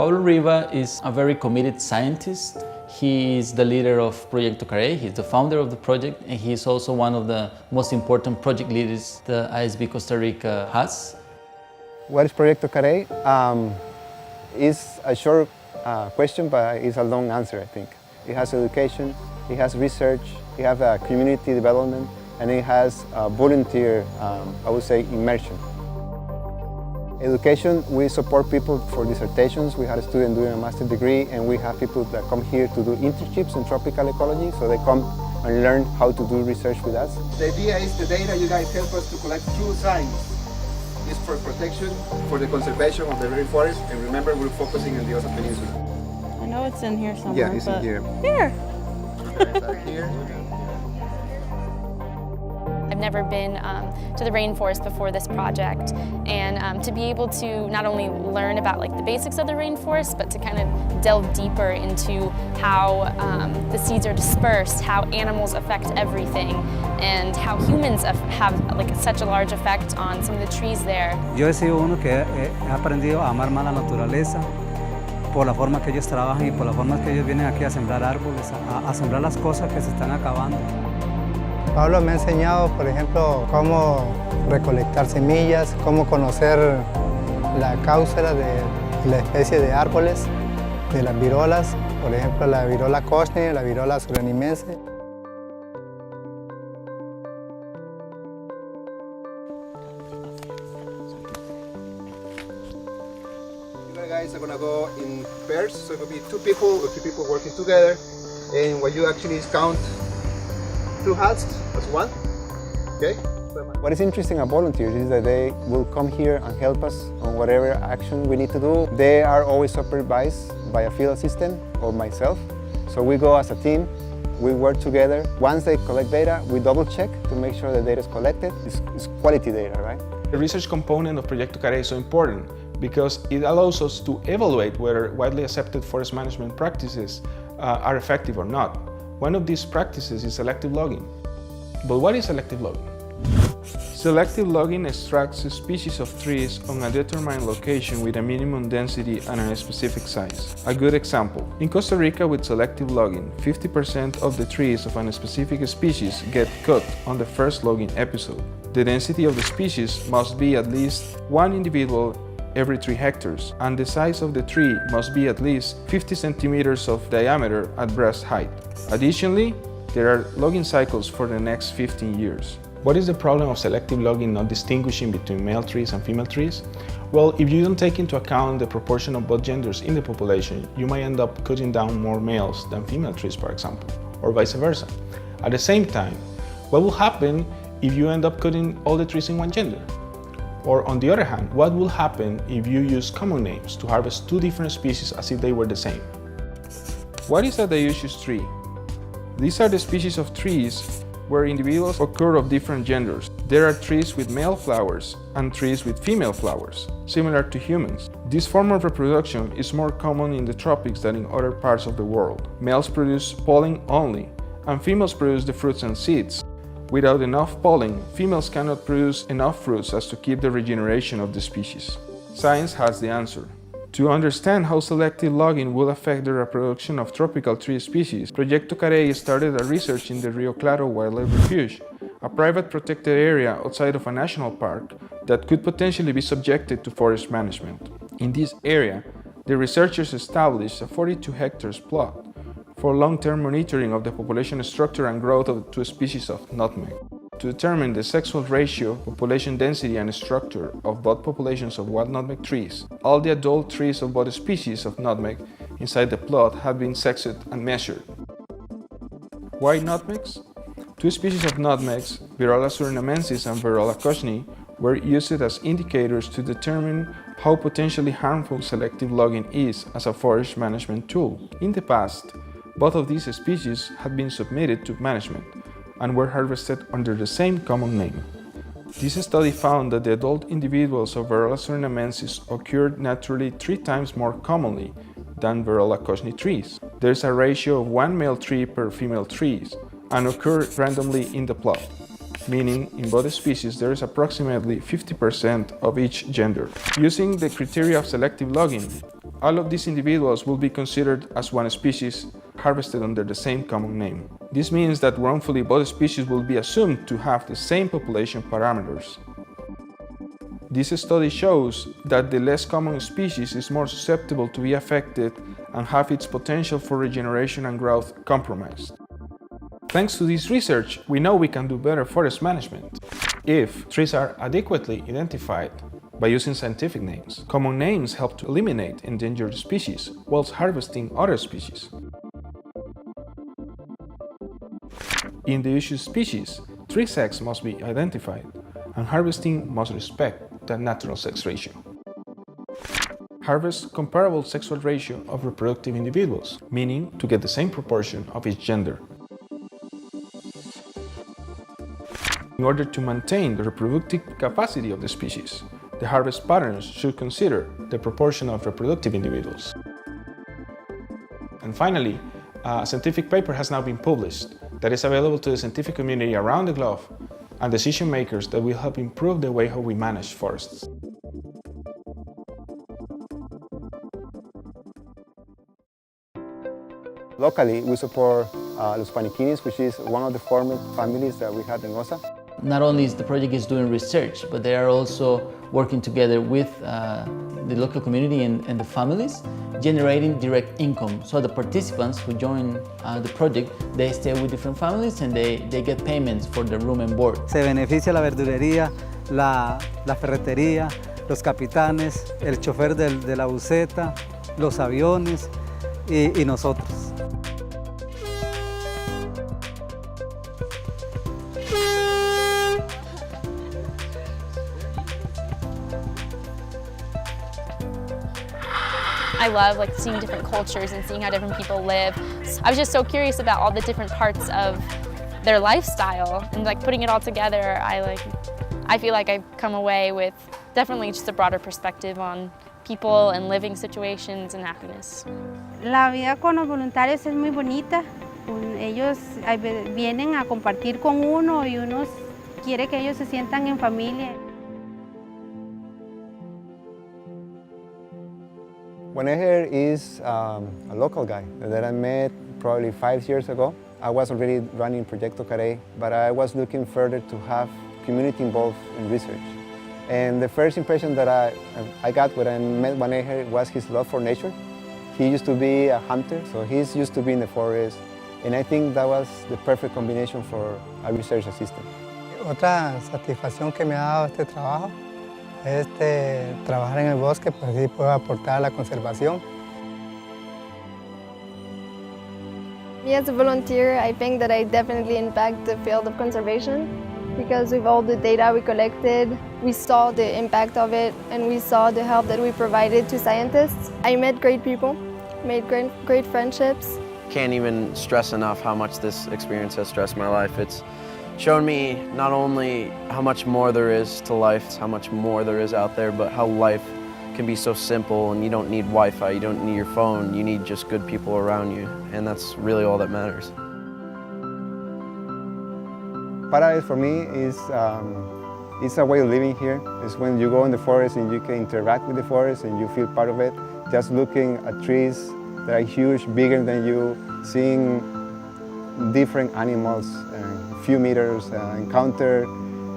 Pablo Riva is a very committed scientist. He is the leader of Proyecto Carey. He's the founder of the project, and he is also one of the most important project leaders the ISB Costa Rica has. What is Proyecto Carey? It's a short question, but it's a long answer, I think. It has education, it has research, it has community development, and it has volunteer, I would say, immersion. Education, we support people for dissertations. We had a student doing a master's degree, and we have people that come here to do internships in tropical ecology, so they come and learn how to do research with us. The idea is the data you guys help us to collect through science is for protection, for the conservation of the rainforest, and remember, we're focusing on the Osa Peninsula. I know it's in here somewhere. Yeah, it's in here. Here! Here. I've never been to the rainforest before this project, and to be able to not only learn about the basics of the rainforest, but to kind of delve deeper into how the seeds are dispersed, how animals affect everything, and how humans have such a large effect on some of the trees there. Yo he sido uno que he aprendido a amar más la naturaleza por la forma que ellos trabajan y por la forma que ellos vienen aquí a sembrar árboles, a sembrar las cosas que se están acabando. Pablo me ha enseñado, por ejemplo, cómo recolectar semillas, cómo conocer la cáusula de la especie de árboles, de las virolas, por ejemplo, la virola cosnea, la virola suranimense. You guys are going to go in pairs, so it will be two people or three people working together, and what you actually is count 2 hats as one, okay? What is interesting about volunteers is that they will come here and help us on whatever action we need to do. They are always supervised by a field assistant or myself. So we go as a team, we work together. Once they collect data, we double check to make sure the data is collected. It's quality data, right? The research component of Proyecto Carey is so important because it allows us to evaluate whether widely accepted forest management practices are effective or not. One of these practices is selective logging. But what is selective logging? Selective logging extracts species of trees on a determined location with a minimum density and a specific size. A good example. In Costa Rica, with selective logging, 50% of the trees of a specific species get cut on the first logging episode. The density of the species must be at least one individual every 3 hectares, and the size of the tree must be at least 50 centimeters of diameter at breast height. Additionally, there are logging cycles for the next 15 years. What is the problem of selective logging not distinguishing between male trees and female trees? Well, if you don't take into account the proportion of both genders in the population, you might end up cutting down more males than female trees, for example, or vice versa. At the same time, what will happen if you end up cutting all the trees in one gender? Or on the other hand, what will happen if you use common names to harvest 2 different species as if they were the same? What is a dioecious tree? These are the species of trees where individuals occur of different genders. There are trees with male flowers and trees with female flowers, similar to humans. This form of reproduction is more common in the tropics than in other parts of the world. Males produce pollen only, and females produce the fruits and seeds. Without enough pollen, females cannot produce enough fruits as to keep the regeneration of the species. Science has the answer. To understand how selective logging will affect the reproduction of tropical tree species, Proyecto Carey started a research in the Rio Claro Wildlife Refuge, a private protected area outside of a national park that could potentially be subjected to forest management. In this area, the researchers established a 42 hectares plot for long-term monitoring of the population structure and growth of 2 species of nutmeg. To determine the sexual ratio, population density and structure of both populations of wild nutmeg trees, all the adult trees of both species of nutmeg inside the plot have been sexed and measured. Why nutmegs? 2 species of nutmegs, Virola surinamensis and Virola cochnei, were used as indicators to determine how potentially harmful selective logging is as a forest management tool. In the past, both of these species had been submitted to management and were harvested under the same common name. This study found that the adult individuals of Virola surinamensis occurred naturally 3 times more commonly than Virola cochnei trees. There is a ratio of 1 male tree per female trees and occur randomly in the plot, meaning in both species there is approximately 50% of each gender. Using the criteria of selective logging, all of these individuals will be considered as one species harvested under the same common name. This means that wrongfully both species will be assumed to have the same population parameters. This study shows that the less common species is more susceptible to be affected and have its potential for regeneration and growth compromised. Thanks to this research, we know we can do better forest management if trees are adequately identified by using scientific names. Common names help to eliminate endangered species whilst harvesting other species. In the issued species, tree sex must be identified, and harvesting must respect the natural sex ratio. Harvest comparable sexual ratio of reproductive individuals, meaning to get the same proportion of each gender. In order to maintain the reproductive capacity of the species, the harvest patterns should consider the proportion of reproductive individuals. And finally, a scientific paper has now been published that is available to the scientific community around the globe and decision makers that will help improve the way how we manage forests. Locally, we support Los Paniquinis, which is one of the former families that we had in Osa. Not only is the project is doing research, but they are also working together with the local community and the families, generating direct income. So the participants who join the project, they stay with different families and they get payments for the room and board. Se beneficia la verdulería, la ferretería, los capitanes, el chofer de la buseta, los aviones y nosotros. I love seeing different cultures and seeing how different people live. I was just so curious about all the different parts of their lifestyle and putting it all together. I feel like I've come away with definitely just a broader perspective on people and living situations and happiness. La vida con los voluntarios es muy bonita. Ellos vienen a compartir con uno y uno quiere que ellos se sientan en familia. Guanejer is a local guy that I met probably 5 years ago. I was already running Proyecto Carey, but I was looking further to have community involved in research. And the first impression that I got when I met Guanejer was his love for nature. He used to be a hunter, so he's used to be in the forest. And I think that was the perfect combination for a research assistant. Otra satisfacción que me ha dado este trabajo es trabajar en el bosque, pues sí puedo aportar a la conservación. Me as a volunteer, I think that I definitely impact the field of conservation because with all the data we collected, we saw the impact of it and we saw the help that we provided to scientists. I met great people, made great friendships. Can't even stress enough how much this experience has stressed my life. It's shown me not only how much more there is to life, how much more there is out there, but how life can be so simple and you don't need Wi-Fi, you don't need your phone, you need just good people around you, and that's really all that matters. Paradise for me is it's a way of living here. It's when you go in the forest and you can interact with the forest and you feel part of it. Just looking at trees that are huge, bigger than you, seeing different animals, few meters, encounter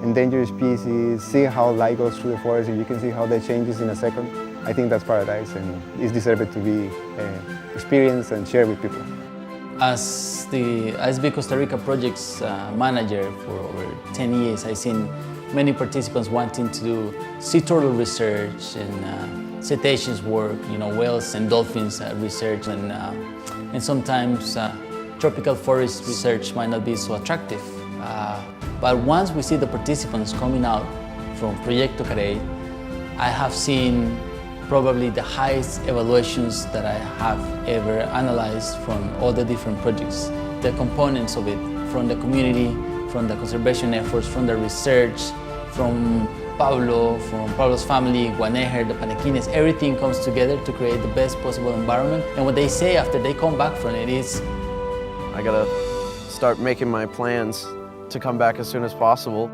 endangered species, see how light goes through the forest and you can see how that changes in a second. I think that's paradise and it's deserved to be experienced and shared with people. As the ISB Costa Rica project's manager for over 10 years, I've seen many participants wanting to do sea turtle research and cetaceans work, whales and dolphins research, and sometimes tropical forest research might not be so attractive. But once we see the participants coming out from Proyecto Carey, I have seen probably the highest evaluations that I have ever analyzed from all the different projects. The components of it, from the community, from the conservation efforts, from the research, from Pablo, from Pablo's family, Guanejer, the Paniquines, everything comes together to create the best possible environment. And what they say after they come back from it is, I gotta start making my plans to come back as soon as possible.